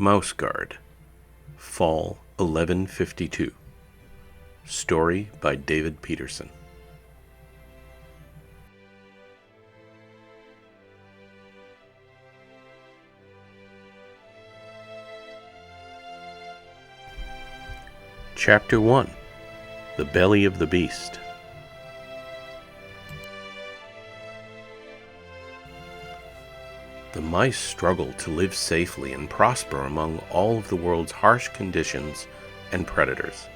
Mouse Guard, Fall 1152. Story by David Peterson. Chapter 1. The Belly of the Beast. The mice struggle to live safely and prosper among all of the world's harsh conditions and predators.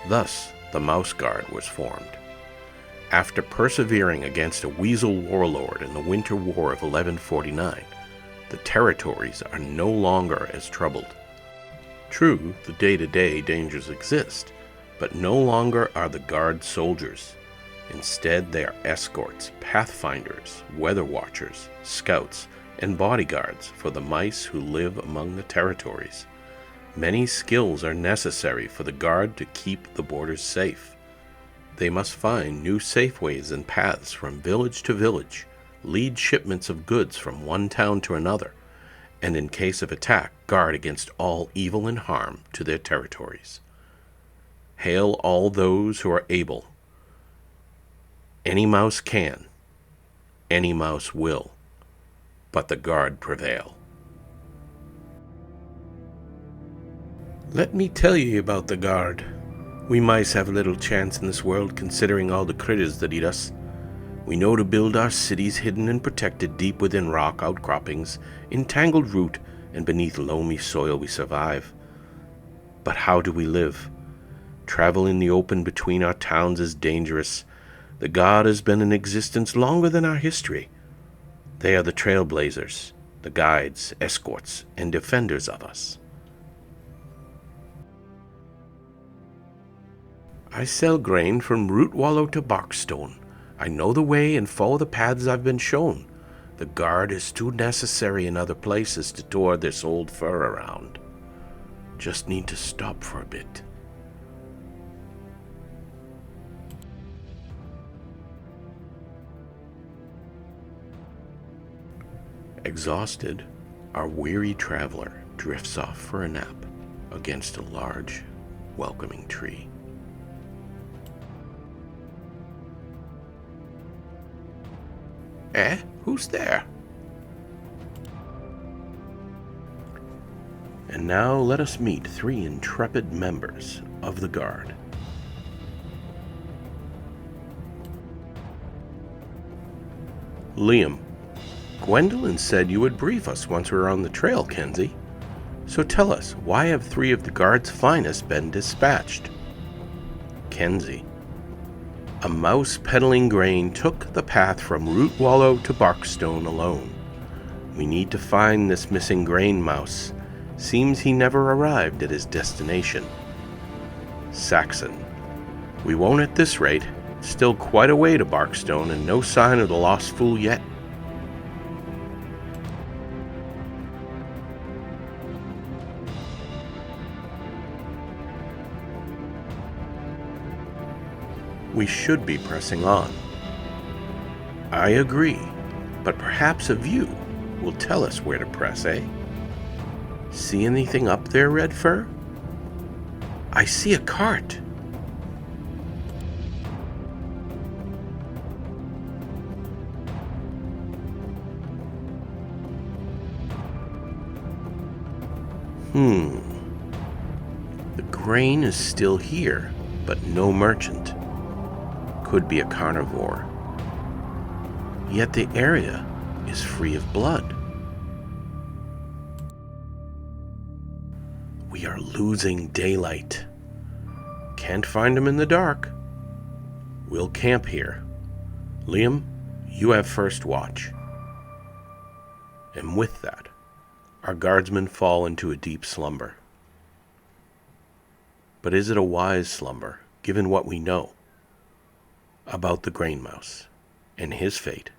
Thus, the Mouse Guard was formed. After persevering against a weasel warlord in the Winter War of 1149, the territories are no longer as troubled. True, the day-to-day dangers exist, but no longer are the Guard soldiers. Instead, they are escorts, pathfinders, weather watchers, scouts, and bodyguards for the mice who live among the territories. Many skills are necessary for the Guard to keep the borders safe. They must find new safeways and paths from village to village, lead shipments of goods from one town to another, and in case of attack, guard against all evil and harm to their territories. Hail all those who are able. Any mouse can, any mouse will, but the Guard prevail. Let me tell ye about the Guard. We mice have little chance in this world considering all the critters that eat us. We know to build our cities hidden and protected deep within rock outcroppings, in tangled root, and beneath loamy soil we survive. But how do we live? Travel in the open between our towns is dangerous. The Guard has been in existence longer than our history. They are the trailblazers, the guides, escorts, and defenders of us. I sell grain from root wallow to barkstone. I know the way and follow the paths I've been shown. The Guard is too necessary in other places to tour this old fur around. Just need to stop for a bit. Exhausted, our weary traveler drifts off for a nap against a large, welcoming tree. Who's there? And now let us meet three intrepid members of the Guard. Liam. Gwendolyn said you would brief us once we're on the trail, Kenzie. So tell us, why have three of the Guard's finest been dispatched? Kenzie. A mouse peddling grain took the path from root wallow to barkstone alone. We need to find this missing grain mouse. Seems he never arrived at his destination. Saxon. We won't at this rate. Still quite a way to Barkstone and no sign of the lost fool yet. We should be pressing on. I agree, but perhaps a view will tell us where to press, eh? See anything up there, Redfur? I see a cart. The grain is still here, but no merchant. Could be a carnivore. Yet the area is free of blood. We are losing daylight. Can't find him in the dark. We'll camp here. Liam, you have first watch. And with that, our guardsmen fall into a deep slumber. But is it a wise slumber, given what we know about the grain mouse and his fate?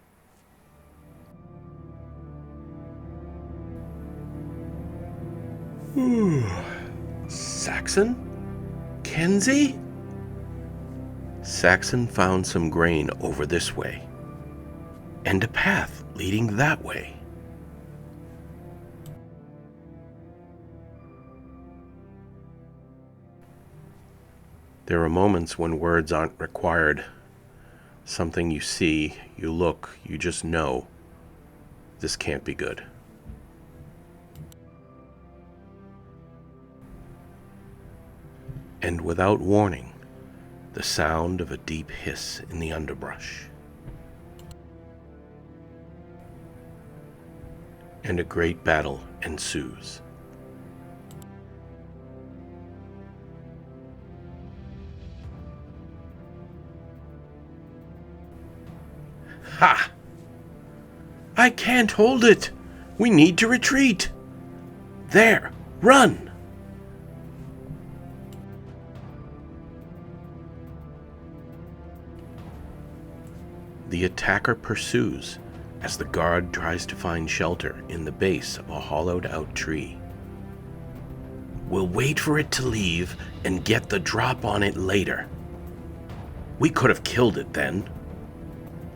Saxon? Kenzie? Saxon found some grain over this way, and a path leading that way. There are moments when words aren't required. Something you see, you look, you just know. This can't be good. And without warning, the sound of a deep hiss in the underbrush. And a great battle ensues. Ha! I can't hold it! We need to retreat! There! Run! The attacker pursues as the guard tries to find shelter in the base of a hollowed-out tree. We'll wait for it to leave and get the drop on it later. We could have killed it then.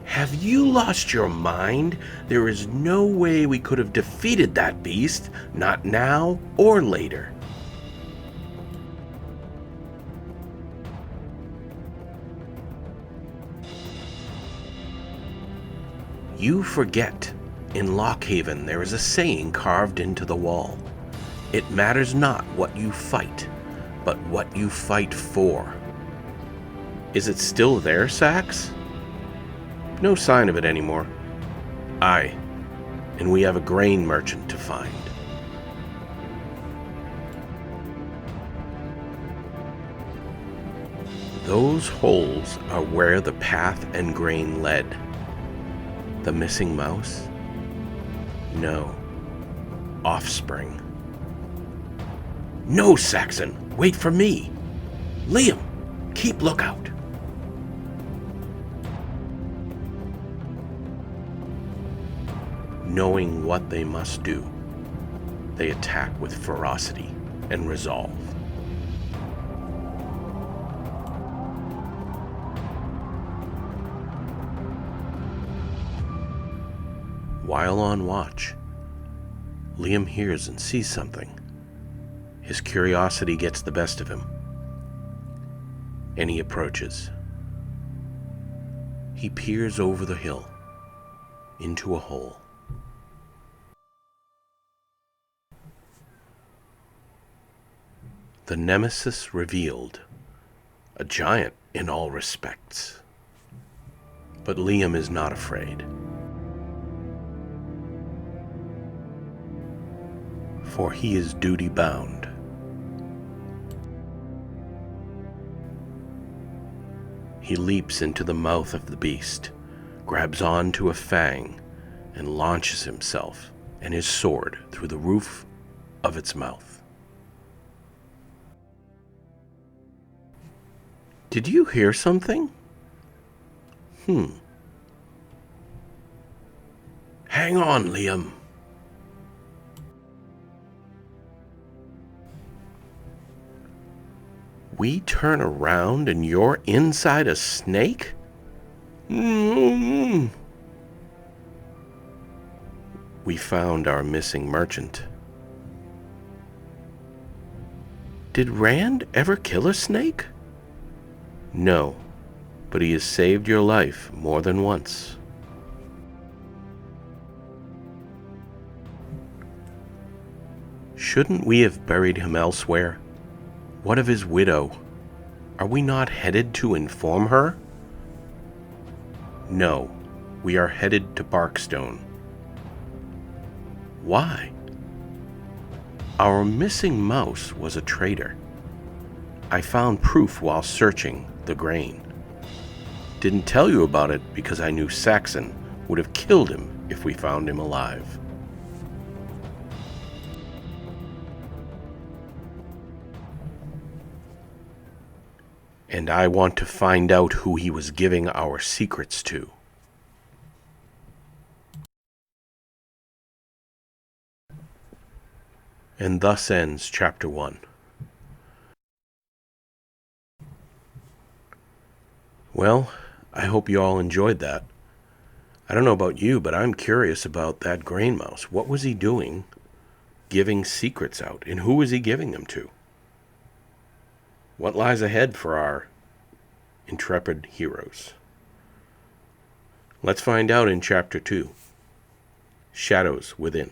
Have you lost your mind? There is no way we could have defeated that beast, not now or later. You forget. In Lockhaven, there is a saying carved into the wall. It matters not what you fight, but what you fight for. Is it still there, Sax? No sign of it anymore. Aye, and we have a grain merchant to find. Those holes are where the path and grain led. The missing mouse? No. Offspring. No, Saxon! Wait for me! Liam, keep lookout! Knowing what they must do, they attack with ferocity and resolve. While on watch, Liam hears and sees something. His curiosity gets the best of him, and he approaches. He peers over the hill into a hole. The nemesis revealed, a giant in all respects. But Liam is not afraid. For he is duty-bound. He leaps into the mouth of the beast, grabs onto a fang, and launches himself and his sword through the roof of its mouth. Did you hear something? Hang on, Liam. We turn around and you're inside a snake? We found our missing merchant. Did Rand ever kill a snake? No, but he has saved your life more than once. Shouldn't we have buried him elsewhere? What of his widow? Are we not headed to inform her? No, we are headed to Barkstone. Why? Our missing mouse was a traitor. I found proof while searching the grain. Didn't tell you about it because I knew Saxon would have killed him if we found him alive. And I want to find out who he was giving our secrets to. And thus ends Chapter 1. Well, I hope you all enjoyed that. I don't know about you, but I'm curious about that grain mouse. What was he doing giving secrets out, and who was he giving them to? What lies ahead for our intrepid heroes? Let's find out in Chapter 2, Shadows Within.